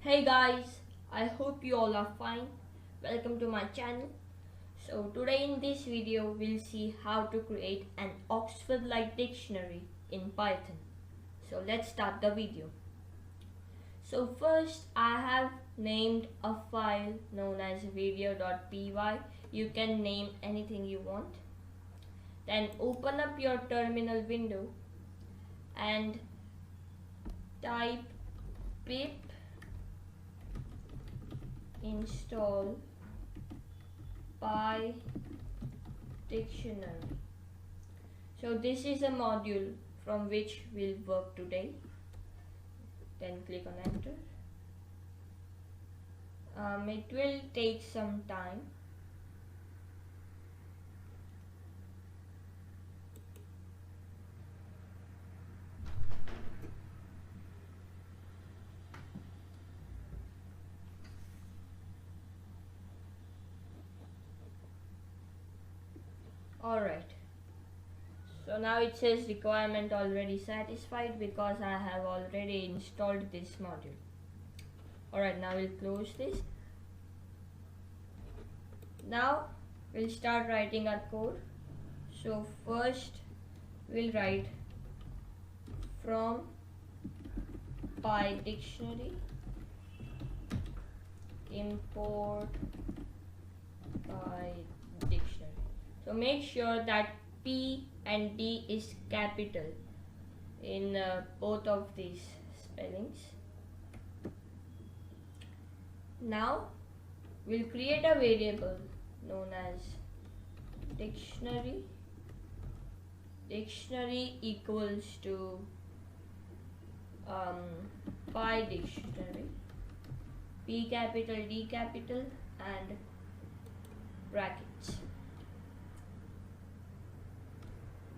Hey guys, I hope you all are fine. Welcome to my channel. So today in this video we'll see how to create an Oxford-like dictionary in Python. So let's start the video. So first I have named a file known as video.py. You can name anything you want. Then open up your terminal window and type pip install py dictionary. So this is a module from which we'll work today. Then click on enter. It will take some time. Alright, so now it says requirement already satisfied because I have already installed this module. Alright, now we'll close this. Now we'll start writing our code. So first we'll write from py dictionary import py dictionary. So make sure that P and D is capital in both of these spellings. Now we'll create a variable known as dictionary. Dictionary equals to py dictionary, P capital, D capital, and brackets.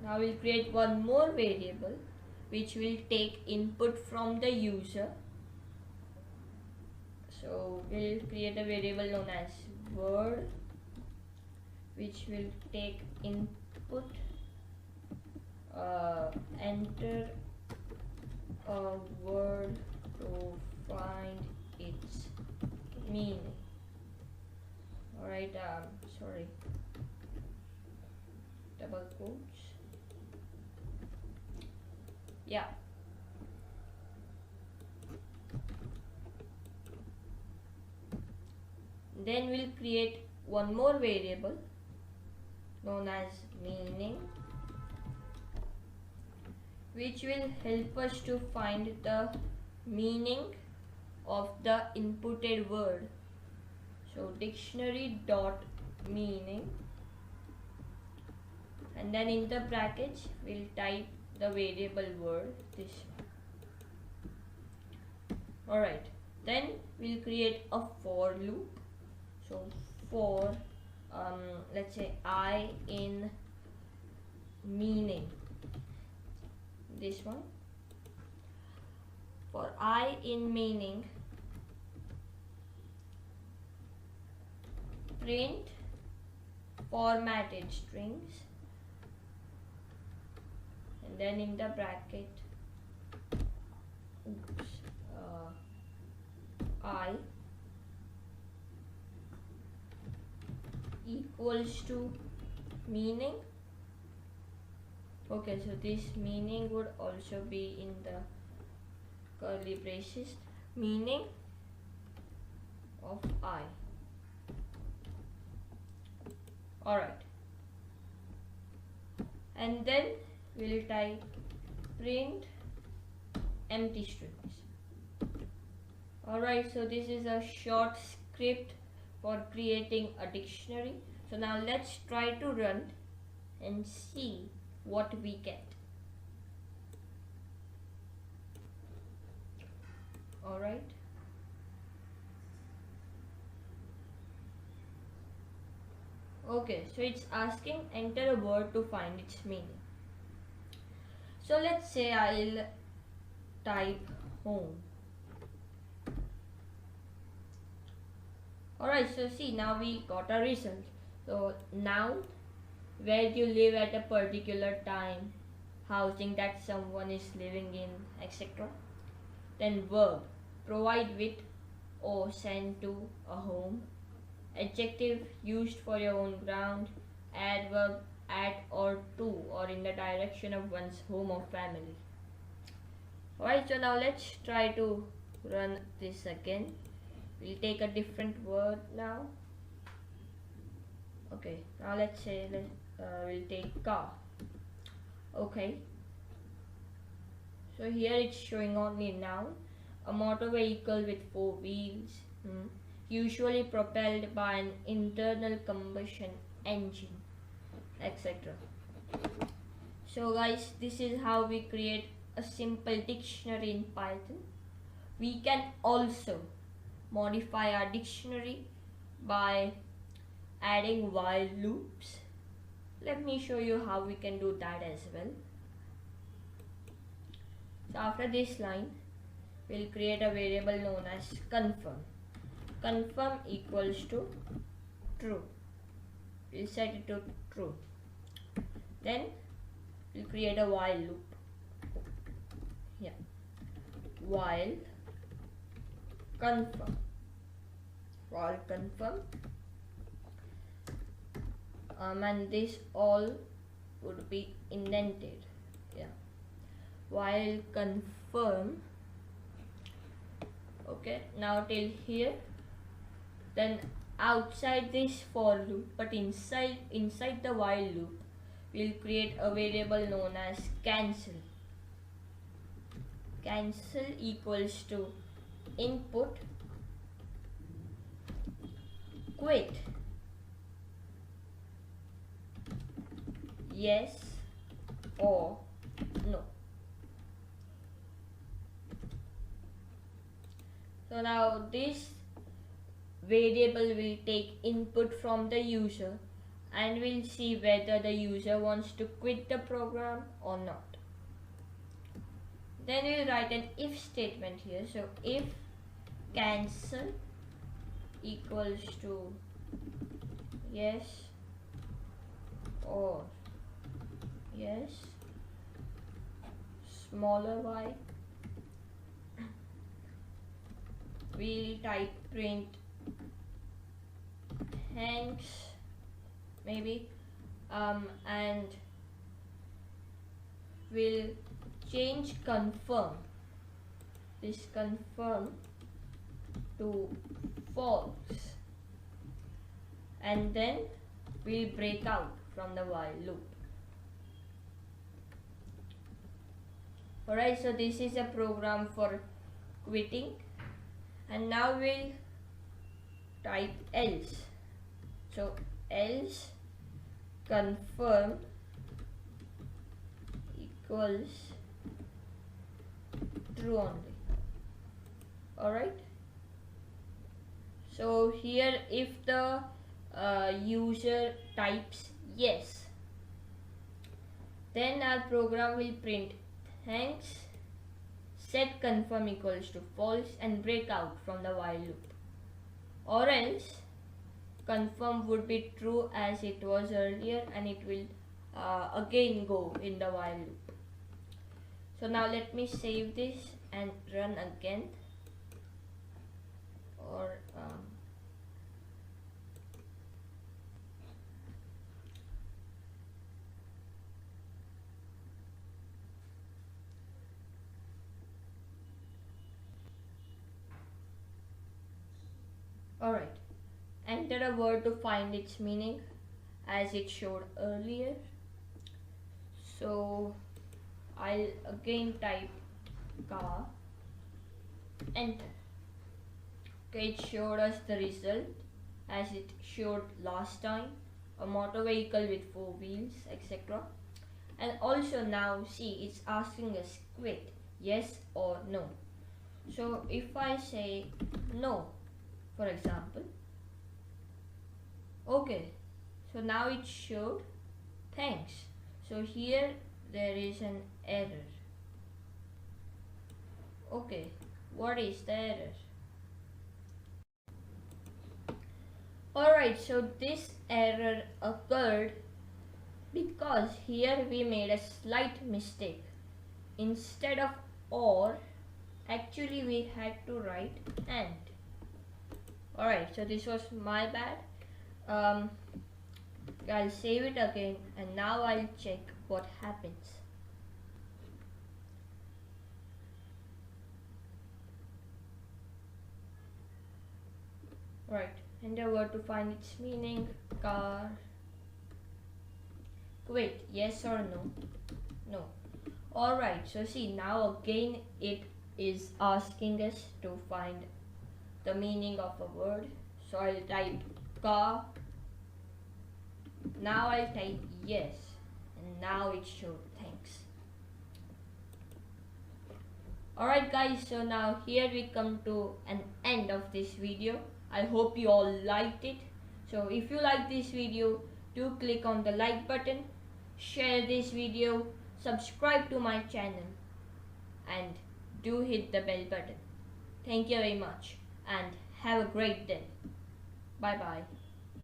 Now we'll create one more variable which will take input from the user. So we'll create a variable known as word which will take input, enter a word to find its meaning. Alright, sorry, double quotes. Yeah. Then we'll create one more variable known as meaning, which will help us to find the meaning of the inputted word. So dictionary dot meaning, and then in the brackets we'll type the variable word, this one. Alright, then we'll create a for loop. So for let's say I in meaning, this one. For I in meaning, print formatted strings, and then in the bracket I equals to meaning. Okay, so this meaning would also be in the curly braces, meaning of I. Alright, and then we'll type print empty strings. Alright, so this is a short script for creating a dictionary. So now let's try to run and see what we get. Alright. Okay, so it's asking enter a word to find its meaning. So let's say I'll type home. Alright, so see, now we got a result. So noun, where you live at a particular time, housing that someone is living in, etc. Then verb, provide with or sent to a home. Adjective used for your own ground. Adverb at or to or in the direction of one's home or family. Alright, so now let's try to run this again. We'll take a different word now. Okay, now let's say we'll take car. Okay, so here it's showing only noun, a motor vehicle with 4 wheels, usually propelled by an internal combustion engine, etc. So guys, this is how we create a simple dictionary in Python. We can also modify our dictionary by adding while loops. Let me show you how we can do that as well. So after this line, we'll create a variable known as confirm. Confirm equals to true. We'll set it to true. Then we'll create a while loop. Yeah. While confirm. While confirm. And this all would be indented. Yeah. While confirm. Okay, now till here. Then outside this for loop, but inside the while loop, we'll create a variable known as cancel. Cancel equals to input quit, yes or no. So now this variable will take input from the user and we'll see whether the user wants to quit the program or not. Then we'll write an if statement here. So if cancel equals to yes or yes, smaller y, we'll type print thanks maybe, and we'll change confirm, this confirm to false, and then we'll break out from the while loop. Alright, so this is a program for quitting, and now we'll type else. So else confirm equals true only. Alright, so here if the user types yes, then our program will print thanks, set confirm equals to false, and break out from the while loop. Or else confirm would be true as it was earlier, and it will again go in the while loop. So now let me save this and run again. Or alright, enter a word to find its meaning as it showed earlier. So I'll again type car, enter. Okay, it showed us the result as it showed last time, a motor vehicle with 4 wheels, etc. And also now see, it's asking us quit, yes or no. So if I say no, for example, okay, so now it showed thanks. So here there is an error. Okay, what is the error? Alright, so this error occurred because here we made a slight mistake. Instead of or, actually we had to write and. Alright, so this was my bad. Um, I'll save it again and now I'll check what happens. Right, endeavor to find its meaning. Car. Wait, yes or no? No. Alright, so see, now again it is asking us to find the meaning of a word. So I'll type car. Now I'll type yes. And now it showed thanks. Alright guys, so now here we come to an end of this video. I hope you all liked it. So if you like this video, do click on the like button, share this video, subscribe to my channel and do hit the bell button. Thank you very much and have a great day. Bye bye.